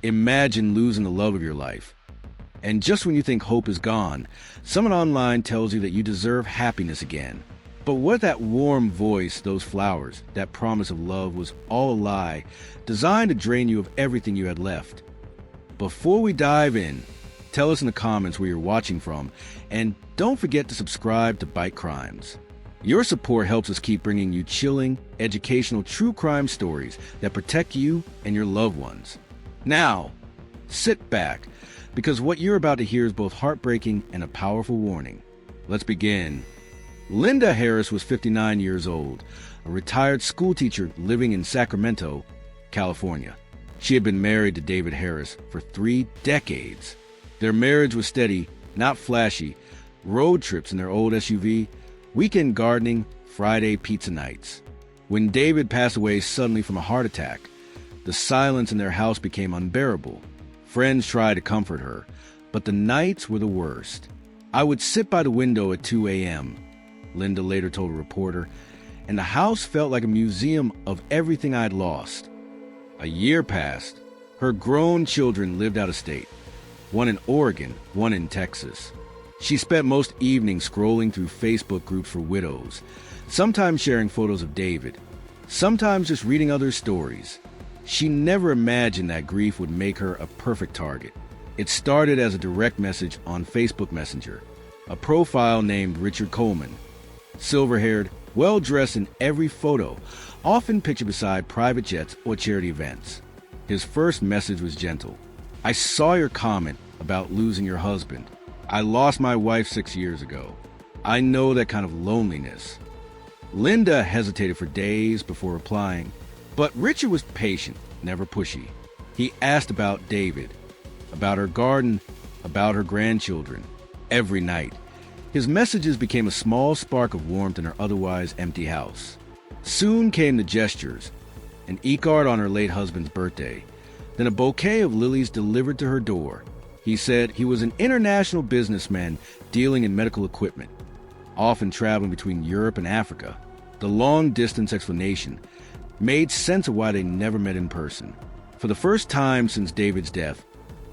Imagine losing the love of your life. And just when you think hope is gone, someone online tells you that you deserve happiness again. But what if that warm voice, those flowers, that promise of love was all a lie, designed to drain you of everything you had left? Before we dive in, tell us in the comments where you're watching from, and don't forget to subscribe to Bite Crimes. Your support helps us keep bringing you chilling, educational true crime stories that protect you and your loved ones. Now, sit back, because what you're about to hear is both heartbreaking and a powerful warning. Let's begin. Linda Harris was 59 years old, a retired schoolteacher living in Sacramento, California. She had been married to David Harris for 3 decades. Their marriage was steady, not flashy, road trips in their old SUV, weekend gardening, Friday pizza nights. When David passed away suddenly from a heart attack, the silence in their house became unbearable. Friends tried to comfort her, but the nights were the worst. "I would sit by the window at 2 a.m., Linda later told a reporter, and the house felt like a museum of everything I'd lost. A year passed. Her grown children lived out of state, one in Oregon, one in Texas. She spent most evenings scrolling through Facebook groups for widows, sometimes sharing photos of David, sometimes just reading others' stories. She never imagined that grief would make her a perfect target. It started as a direct message on Facebook Messenger, a profile named Richard Coleman. Silver-haired, well-dressed in every photo, often pictured beside private jets or charity events. His first message was gentle. "I saw your comment about losing your husband. I lost my wife 6 years ago. I know that kind of loneliness." Linda hesitated for days before replying, but Richard was patient, never pushy. He asked about David, about her garden, about her grandchildren, every night. His messages became a small spark of warmth in her otherwise empty house. Soon came the gestures, an e-card on her late husband's birthday, then a bouquet of lilies delivered to her door. He said he was an international businessman dealing in medical equipment, often traveling between Europe and Africa. The long-distance explanation made sense of why they never met in person. For the first time since David's death,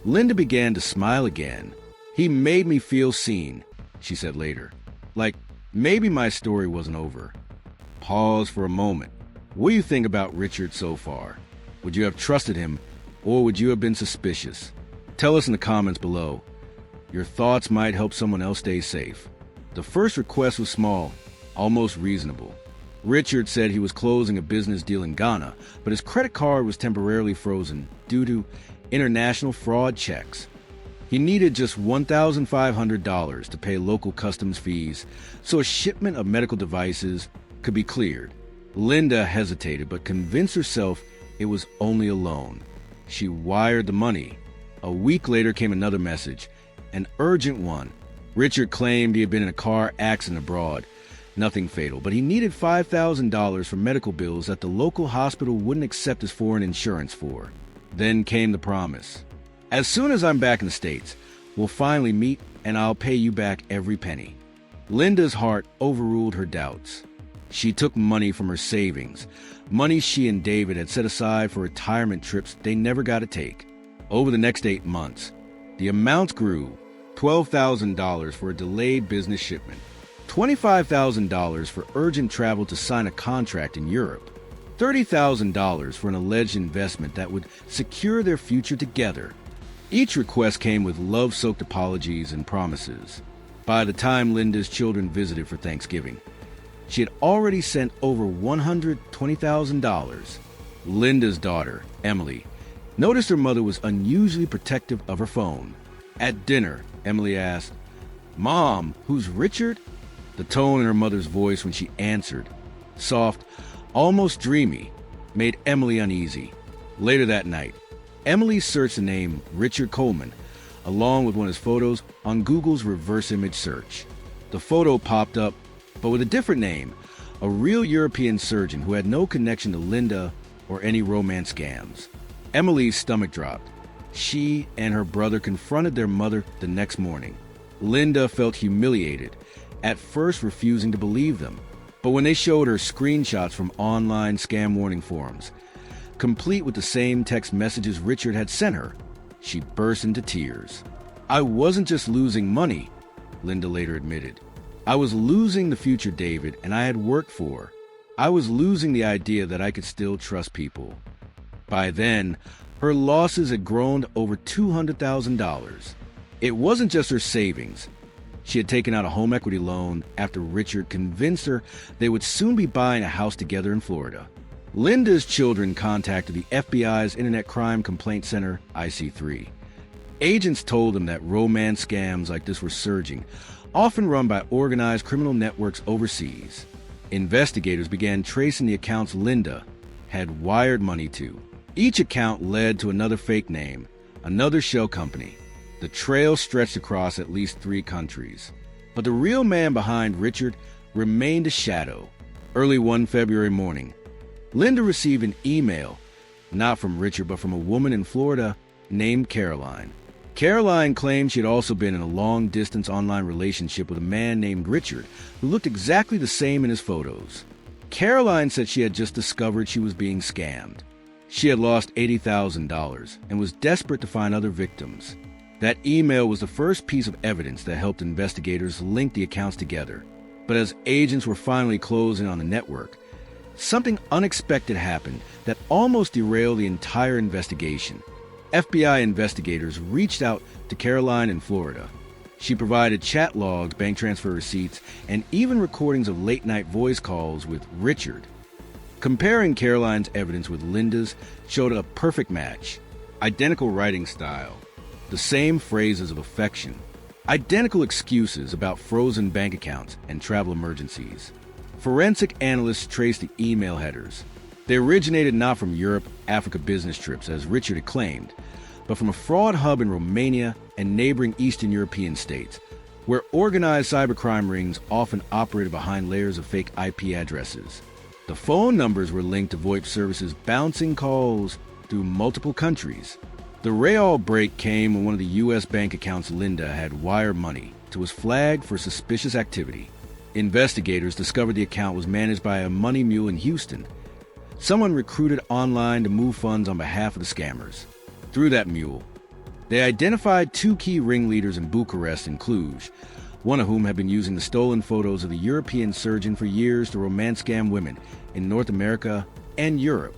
Linda began to smile again. "He made me feel seen," she said later. "Like, maybe my story wasn't over." Pause for a moment. What do you think about Richard so far? Would you have trusted him, or would you have been suspicious? Tell us in the comments below. Your thoughts might help someone else stay safe. The first request was small, almost reasonable. Richard said he was closing a business deal in Ghana, but his credit card was temporarily frozen due to international fraud checks. He needed just $1,500 to pay local customs fees so a shipment of medical devices could be cleared. Linda hesitated but convinced herself it was only a loan. She wired the money. A week later came another message, an urgent one. Richard claimed he had been in a car accident abroad. Nothing fatal, but he needed $5,000 for medical bills that the local hospital wouldn't accept his foreign insurance for. Then came the promise. "As soon as I'm back in the States, we'll finally meet and I'll pay you back every penny." Linda's heart overruled her doubts. She took money from her savings, money she and David had set aside for retirement trips they never got to take. Over the next 8 months, the amounts grew. $12,000 for a delayed business shipment, $25,000 for urgent travel to sign a contract in Europe, $30,000 for an alleged investment that would secure their future together. Each request came with love-soaked apologies and promises. By the time Linda's children visited for Thanksgiving, she had already sent over $120,000. Linda's daughter, Emily, noticed her mother was unusually protective of her phone. At dinner, Emily asked, "Mom, who's Richard?" The tone in her mother's voice when she answered, soft, almost dreamy, made Emily uneasy. Later that night, Emily searched the name Richard Coleman, along with one of his photos, on Google's reverse image search. The photo popped up, but with a different name, a real European surgeon who had no connection to Linda or any romance scams. Emily's stomach dropped. She and her brother confronted their mother the next morning. Linda felt humiliated, at first refusing to believe them. But when they showed her screenshots from online scam warning forums, complete with the same text messages Richard had sent her. She burst into tears. "I wasn't just losing money," Linda later admitted. "I was losing the future David and I had worked for. I was losing the idea that I could still trust people." By then, her losses had grown to over $200,000. It wasn't just her savings. She had taken out a home equity loan after Richard convinced her they would soon be buying a house together in Florida. Linda's children contacted the FBI's Internet Crime Complaint Center, IC3. Agents told them that romance scams like this were surging, often run by organized criminal networks overseas. Investigators began tracing the accounts Linda had wired money to. Each account led to another fake name, another shell company. The trail stretched across at least 3 countries. But the real man behind Richard remained a shadow. Early one February morning, Linda received an email, not from Richard but from a woman in Florida named Caroline. Caroline claimed she had also been in a long-distance online relationship with a man named Richard who looked exactly the same in his photos. Caroline said she had just discovered she was being scammed. She had lost $80,000 and was desperate to find other victims. That email was the first piece of evidence that helped investigators link the accounts together. But as agents were finally closing on the network, something unexpected happened that almost derailed the entire investigation. FBI investigators reached out to Caroline in Florida. She provided chat logs, bank transfer receipts, and even recordings of late-night voice calls with Richard. Comparing Caroline's evidence with Linda's showed a perfect match. Identical writing style, the same phrases of affection, identical excuses about frozen bank accounts and travel emergencies. Forensic analysts traced the email headers. They originated not from Europe, Africa business trips, as Richard had claimed, but from a fraud hub in Romania and neighboring Eastern European states, where organized cybercrime rings often operated behind layers of fake IP addresses. The phone numbers were linked to VoIP services bouncing calls through multiple countries. The Heartbreak came when one of the U.S. bank accounts Linda had wired money to was flagged for suspicious activity. Investigators discovered the account was managed by a money mule in Houston. Someone recruited online to move funds on behalf of the scammers. Through that mule, they identified 2 key ringleaders in Bucharest and Cluj, one of whom had been using the stolen photos of the European surgeon for years to romance scam women in North America and Europe.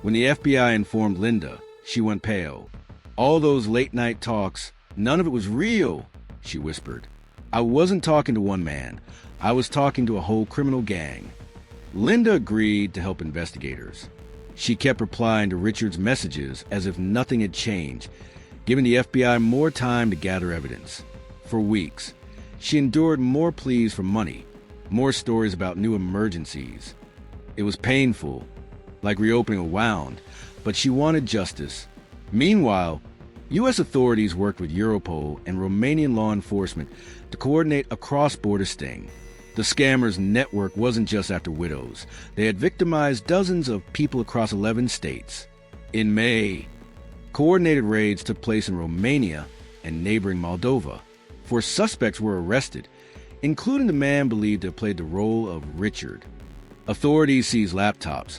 When the FBI informed Linda, she went pale. "All those late-night talks, none of it was real," she whispered. "I wasn't talking to one man. I was talking to a whole criminal gang." Linda agreed to help investigators. She kept replying to Richard's messages as if nothing had changed, giving the FBI more time to gather evidence. For weeks, she endured more pleas for money, more stories about new emergencies. It was painful, like reopening a wound, but she wanted justice. Meanwhile, U.S. authorities worked with Europol and Romanian law enforcement to coordinate a cross-border sting. The scammers' network wasn't just after widows. They had victimized dozens of people across 11 states. In May, coordinated raids took place in Romania and neighboring Moldova. 4 suspects were arrested, including the man believed to have played the role of Richard. Authorities seized laptops,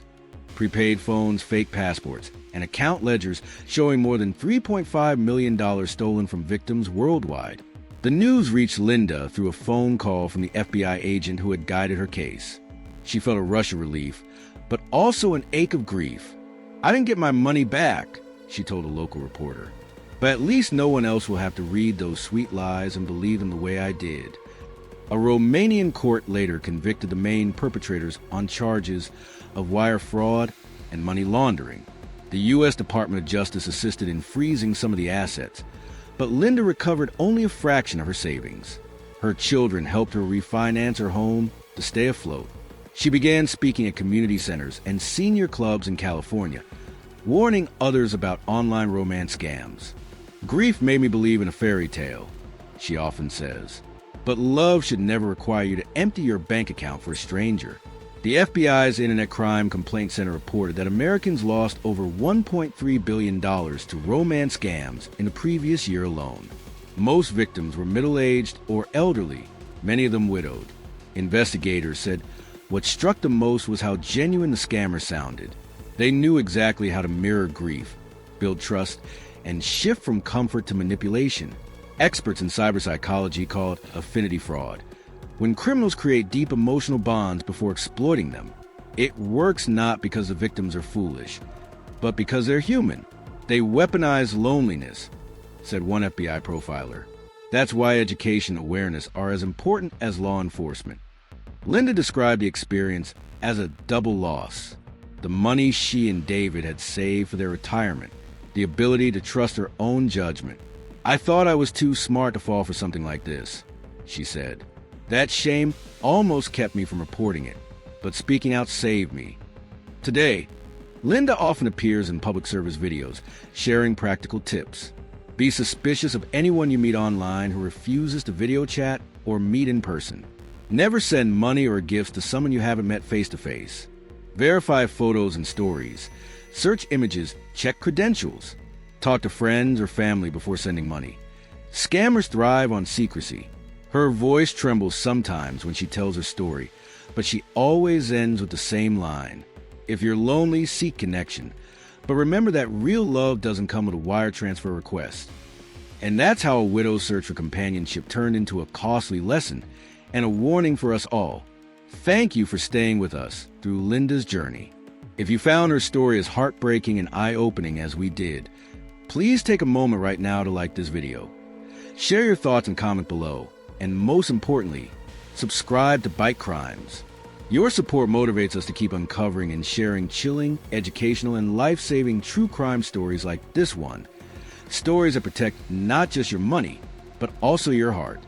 prepaid phones, fake passports, and account ledgers showing more than $3.5 million stolen from victims worldwide. The news reached Linda through a phone call from the FBI agent who had guided her case. She felt a rush of relief, but also an ache of grief. "I didn't get my money back," she told a local reporter. "But at least no one else will have to read those sweet lies and believe them the way I did." A Romanian court later convicted the main perpetrators on charges of wire fraud and money laundering. The U.S. Department of Justice assisted in freezing some of the assets, but Linda recovered only a fraction of her savings. Her children helped her refinance her home to stay afloat. She began speaking at community centers and senior clubs in California, warning others about online romance scams. "Grief made me believe in a fairy tale," she often says. "But love should never require you to empty your bank account for a stranger." The FBI's Internet Crime Complaint Center reported that Americans lost over $1.3 billion to romance scams in the previous year alone. Most victims were middle-aged or elderly, many of them widowed. Investigators said what struck them most was how genuine the scammers sounded. They knew exactly how to mirror grief, build trust, and shift from comfort to manipulation. Experts in cyber psychology call it affinity fraud. When criminals create deep emotional bonds before exploiting them, it works not because the victims are foolish, but because they're human. They weaponize loneliness, said one FBI profiler. That's why education and awareness are as important as law enforcement. Linda described the experience as a double loss. The money she and David had saved for their retirement, the ability to trust her own judgment. I thought I was too smart to fall for something like this, she said. That shame almost kept me from reporting it, but speaking out saved me. Today, Linda often appears in public service videos, sharing practical tips. Be suspicious of anyone you meet online who refuses to video chat or meet in person. Never send money or gifts to someone you haven't met face-to-face. Verify photos and stories. Search images, check credentials. Talk to friends or family before sending money. Scammers thrive on secrecy. Her voice trembles sometimes when she tells her story, but she always ends with the same line. If you're lonely, seek connection. But remember that real love doesn't come with a wire transfer request. And that's how a widow's search for companionship turned into a costly lesson and a warning for us all. Thank you for staying with us through Linda's journey. If you found her story as heartbreaking and eye-opening as we did, please take a moment right now to like this video. Share your thoughts and comment below. And most importantly, subscribe to BYTECRIMES. Your support motivates us to keep uncovering and sharing chilling, educational, and life-saving true crime stories like this one. Stories that protect not just your money, but also your heart.